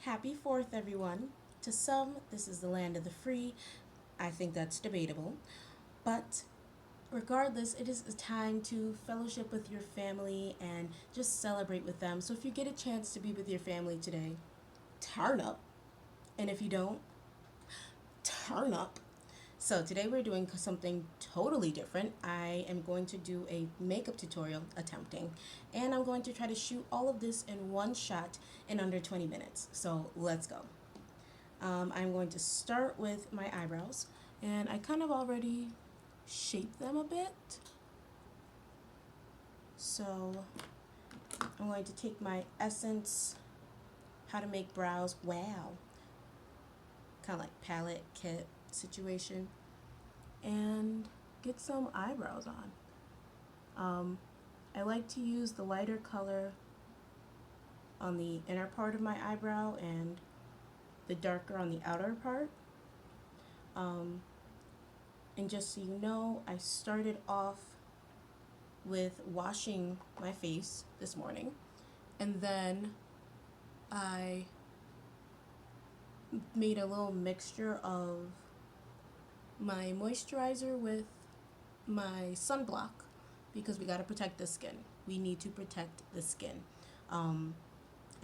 Happy 4th, everyone. To some, this is the land of the free. I think that's debatable. But regardless, it is a time to fellowship with your family and just celebrate with them. So if you get a chance to be with your family today, turn up. And if you don't, turn up. So today we're doing something totally different. I am going to do a makeup tutorial attempting, and I'm going to try to shoot all of this in one shot in under 20 minutes. So let's go. I'm going to start with my eyebrows, and I kind of already shaped them a bit. So I'm going to take my Essence How to Make Brows, wow, kind of like palette kit situation, and get some eyebrows on. I like to use the lighter color on the inner part of my eyebrow and the darker on the outer part. And just so you know, I started off with washing my face this morning, and then I made a little mixture of my moisturizer with my sunblock because we got to protect the skin. We need to protect the skin. And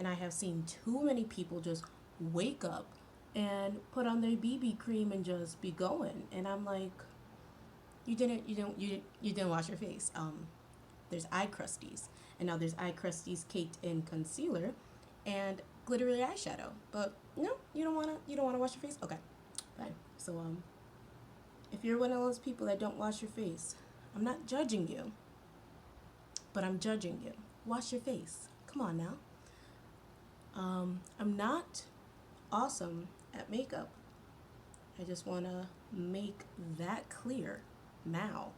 I have seen too many people just wake up and put on their BB cream and just be going. And I'm like, you didn't wash your face. There's eye crusties, and now there's eye crusties caked in concealer and glittery eyeshadow. But no, you don't wanna wash your face. Okay, fine. So if you're one of those people that don't wash your face, I'm not judging you, but I'm judging you. Wash your face. Come on now. I'm not awesome at makeup. I just want to make that clear now.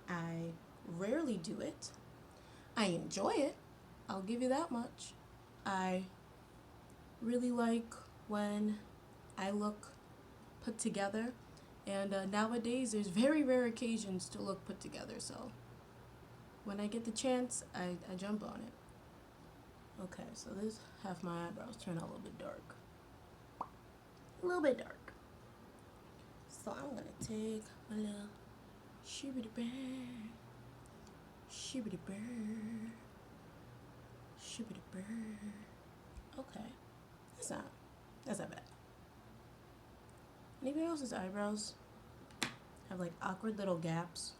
I rarely do it. I enjoy it. I'll give you that much. I really like when I look put together, and nowadays there's very rare occasions to look put together, so when I get the chance, I jump on it. Okay, so this half my eyebrows turn out a little bit dark. A little bit dark. So I'm gonna take my little shibbity bear, shibbity bear, shibbity bear. Okay, that's not bad. Anybody else's eyebrows have like awkward little gaps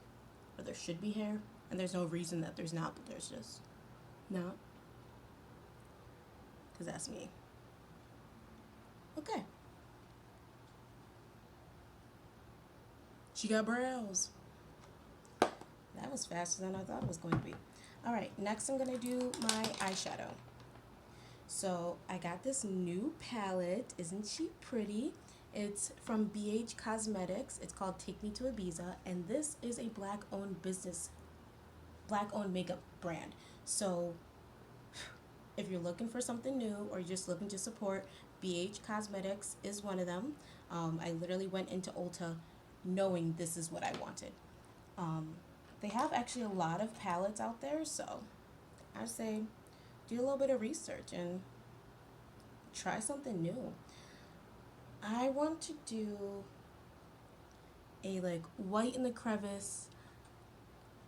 where there should be hair, and there's no reason that there's not, but there's just not? Because that's me. Okay. She got brows. That was faster than I thought it was going to be. Alright, next I'm going to do my eyeshadow. So I got this new palette. Isn't she pretty? It's from BH Cosmetics. It's called Take Me to Ibiza, and this is a black-owned makeup brand. So if you're looking for something new or you're just looking to support, BH Cosmetics is one of them. I literally went into Ulta knowing this is what I wanted. They have actually a lot of palettes out there, so I say do a little bit of research and try something new. I want to do a like white in the crevice,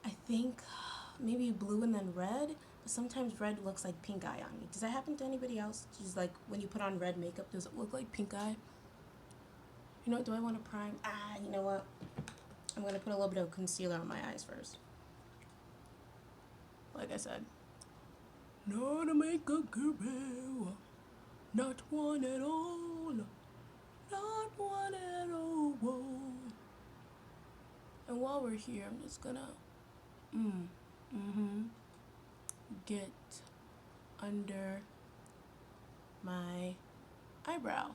I think maybe blue and then red, but sometimes red looks like pink eye on me. Does that happen to anybody else? Just like when you put on red makeup, does it look like pink eye? You know what, do I want to prime? You know what? I'm going to put a little bit of concealer on my eyes first. Like I said, not a makeup guru, not one at all, not one at all. And while we're here, I'm just gonna get under my eyebrow.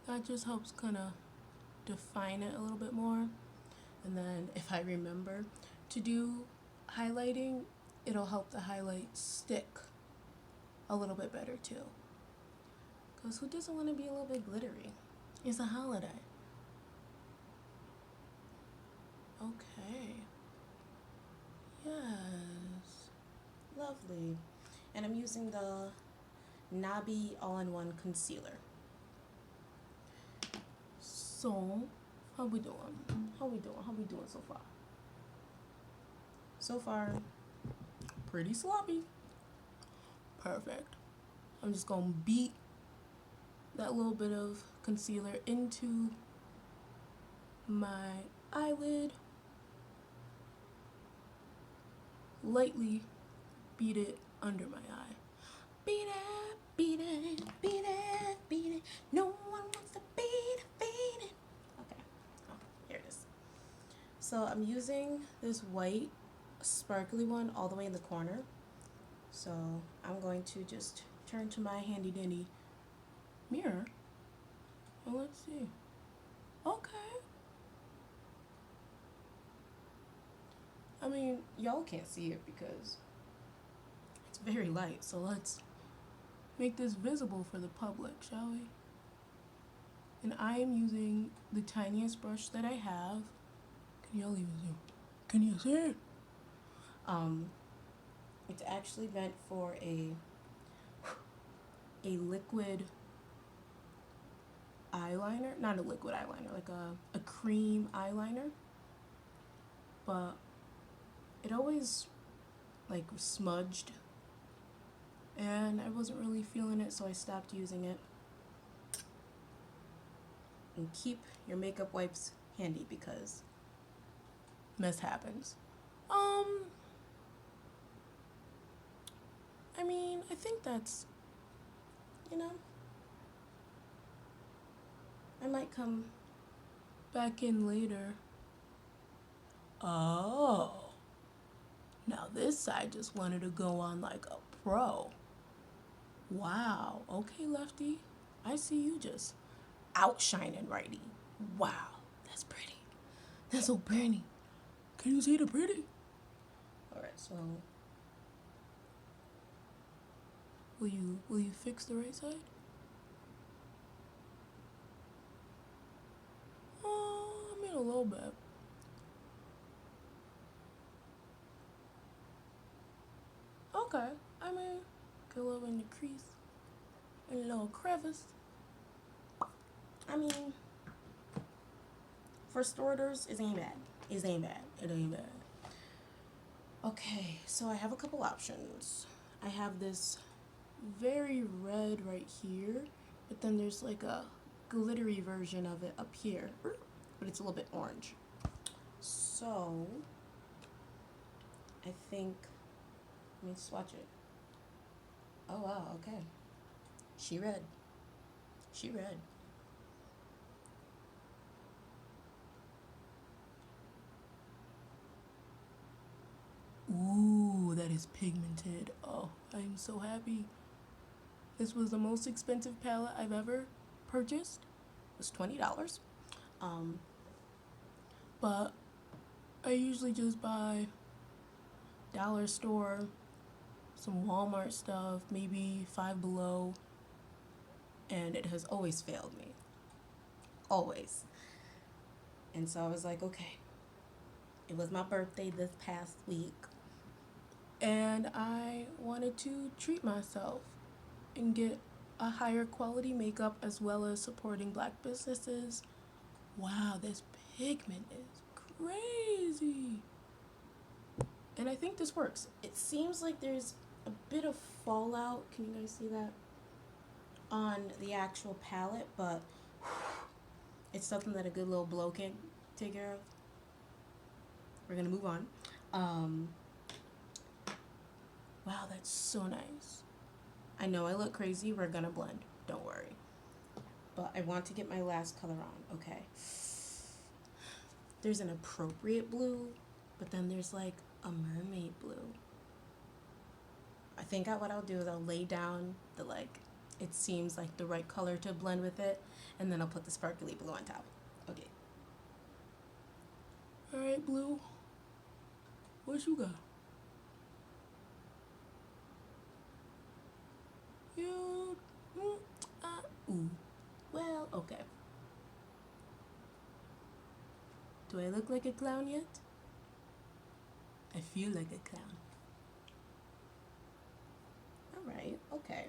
That just helps kind of define it a little bit more. And then if I remember to do highlighting, it'll help the highlight stick a little bit better too. Because who doesn't want to be a little bit glittery? It's a holiday. Okay. Yes. Lovely. And I'm using the Nabi All-in-One Concealer. So, how we doing? How we doing? How we doing so far? So far, pretty sloppy. Perfect. I'm just gonna beat that little bit of concealer into my eyelid. Lightly beat it under my eye. Beat it, beat it, beat it, beat it. No one wants to beat it, beat it. Okay, oh, here it is. So I'm using this white sparkly one all the way in the corner. So I'm going to just turn to my handy dandy mirror. Well, let's see. Okay. I mean, y'all can't see it because it's very light. So let's make this visible for the public, shall we? And I am using the tiniest brush that I have. Can y'all even see? Can you see it? It's actually meant for a liquid eyeliner, not a liquid eyeliner, like a cream eyeliner. But it always like smudged, and I wasn't really feeling it, so I stopped using it. And keep your makeup wipes handy because mess happens. I mean, I think that's, I might come back in later. Oh, now this side just wanted to go on like a pro. Wow, okay, Lefty, I see you just outshining Righty. Wow, that's pretty. That's so pretty. Can you see the pretty? Alright, so will you fix the right side? Oh, I mean a little bit. Okay, I mean, get a little in the crease, and a little crevice. I mean, for starters, it ain't bad. It ain't bad. It ain't bad. Okay, so I have a couple options. I have this very red right here, but then there's like a glittery version of it up here, but it's a little bit orange. So I think, let me swatch it. Oh wow, okay. She red. She red. Ooh, that is pigmented. Oh, I'm so happy. This was the most expensive palette I've ever purchased. It was $20. But I usually just buy dollar store, some Walmart stuff, maybe Five Below, and it has always failed me. Always. And so I was like, okay, it was my birthday this past week, and I wanted to treat myself and get a higher quality makeup as well as supporting black businesses. Wow, this pigment is crazy. And I think this works. It seems like there's a bit of fallout, can you guys see that? On the actual palette, but it's something that a good little blow can take care of. We're gonna move on. Wow, that's so nice. I know I look crazy. We're gonna blend. Don't worry. But I want to get my last color on. Okay. There's an appropriate blue, but then there's like a mermaid blue. I think what I'll do is I'll lay down the it seems like the right color to blend with it, and then I'll put the sparkly blue on top. Okay. Alright, blue. What you got? Ooh. Well, okay. Do I look like a clown yet? I feel like a clown. Alright, okay.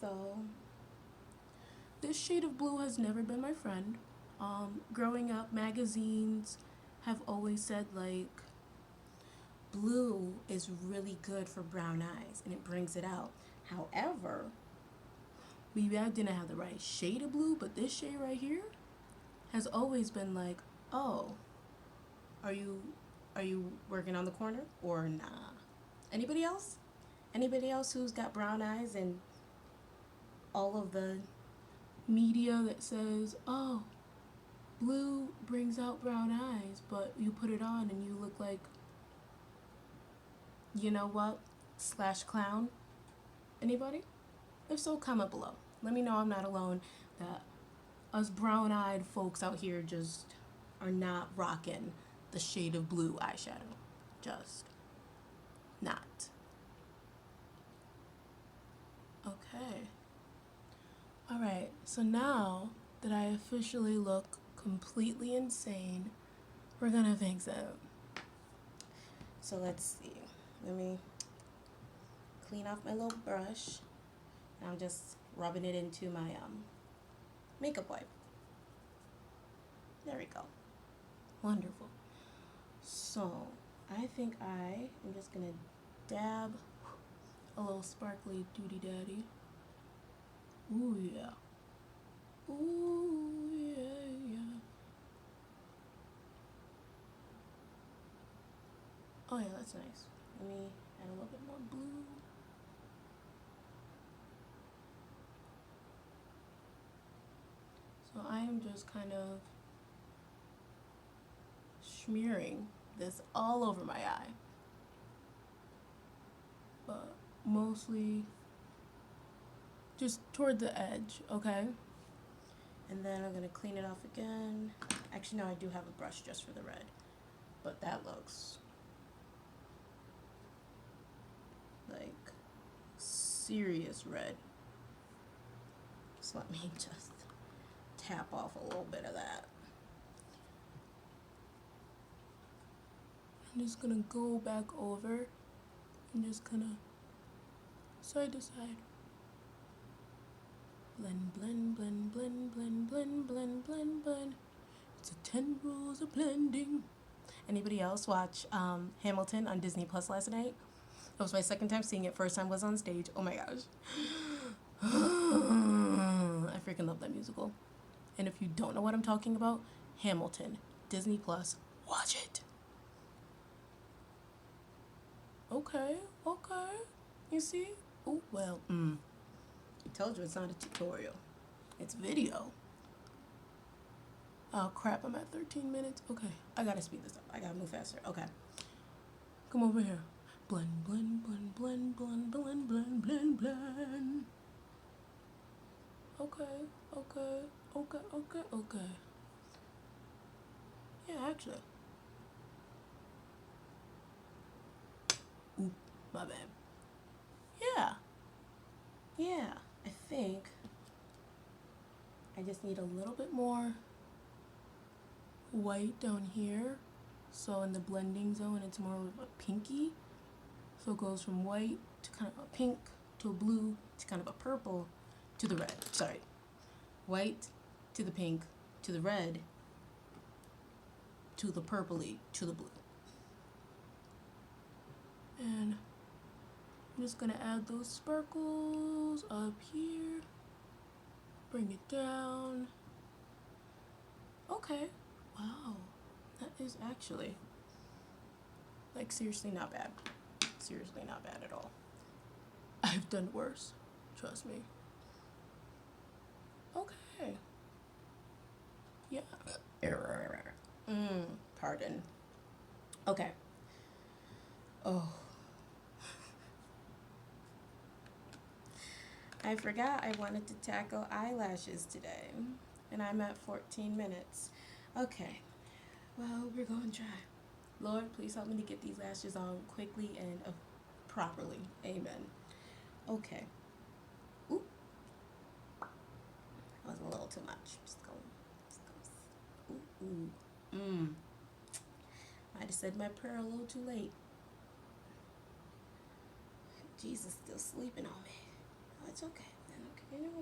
So, this shade of blue has never been my friend. Growing up, magazines have always said, like, blue is really good for brown eyes and it brings it out. However, maybe I didn't have the right shade of blue, but this shade right here has always been like, oh, are you working on the corner or nah? Anybody else? Anybody else who's got brown eyes and all of the media that says, oh, blue brings out brown eyes, but you put it on and you look like, you know what, slash clown? Anybody? If so, comment below. Let me know I'm not alone, that us brown-eyed folks out here just are not rocking the shade of blue eyeshadow. Just not. Okay. Alright, so now that I officially look completely insane, we're gonna fix it. So let's see. Let me clean off my little brush. I'm just rubbing it into my makeup wipe. There we go. Wonderful. So I think I am just gonna dab a little sparkly doody daddy. Ooh yeah. Ooh yeah, yeah. Oh yeah, that's nice. Let me add a little bit more blue. So I am just kind of smearing this all over my eye, but mostly just toward the edge, okay? And then I'm gonna clean it off again. Actually, no, I do have a brush just for the red, but that looks like serious red. So let me just tap off a little bit of that. I'm just gonna go back over and just kind of side to side. Blend, blend, blend, blend, blend, blend, blend, blend, blend. It's a 10 rules of blending. Anybody else watch Hamilton on Disney Plus last night? That was my second time seeing it. First time was on stage. Oh my gosh. I freaking love that musical. And if you don't know what I'm talking about, Hamilton, Disney Plus, watch it. Okay, okay. You see? Oh, well, I told you it's not a tutorial. It's video. Oh crap, I'm at 13 minutes. Okay, I gotta speed this up. I gotta move faster. Okay. Come over here. Blend, blend, blend, blend, blend, blend, blend, blend, blend. Okay, okay, okay, okay, okay. Yeah, actually. Ooh, my bad. Yeah. Yeah, I think I just need a little bit more white down here. So in the blending zone, it's more of a pinky. So it goes from white to kind of a pink to a blue to kind of a purple to the red. Sorry. White to the pink to the red to the purpley to the blue. And I'm just gonna add those sparkles up here. Bring it down. Okay. Wow. That is actually, like, seriously not bad. Seriously not bad at all. I've done worse. Trust me. Okay. Yeah. Pardon. Okay. Oh. I forgot I wanted to tackle eyelashes today, and I'm at 14 minutes. Okay, well, we're going to try. Lord, please help me to get these lashes on quickly and properly. Amen. Okay. Ooh. That was a little too much. Just go. Ooh. I just said my prayer a little too late. Jesus still sleeping on me. Oh, it's okay. You know,